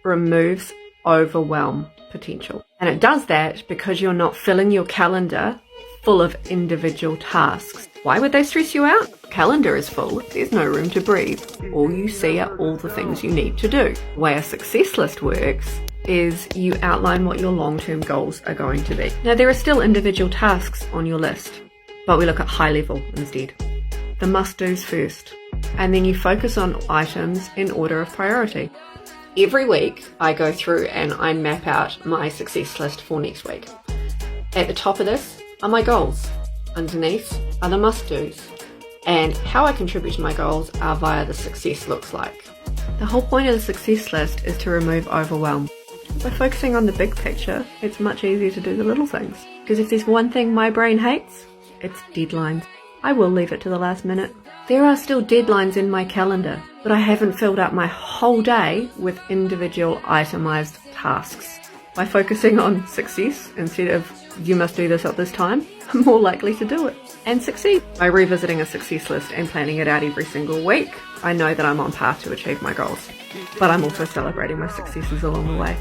removes overwhelm potential. And it does that because you're not filling your calendar full of individual tasks. Why would they stress you out? Calendar is full, there's no room to breathe. All you see are all the things you need to do. The way a success list works is you outline what your long-term goals are going to be. Now, there are still individual tasks on your list, but we look at high level instead. The must-dos first, and then you focus on items in order of priority. Every week, I go through and I map out my success list for next week. At the top of this are my goals. Underneath are the must-dos. And how I contribute to my goals are via the success looks like. The whole point of the success list is to remove overwhelm. By focusing on the big picture, it's much easier to do the little things. Because if there's one thing my brain hates, it's deadlines. I will leave it to the last minute. There are still deadlines in my calendar, but I haven't filled up my whole day with individual itemized tasks. By focusing on success instead of you must do this at this time, I'm more likely to do it and succeed. By revisiting a success list and planning it out every single week, I know that I'm on path to achieve my goals, but I'm also celebrating my successes along the way.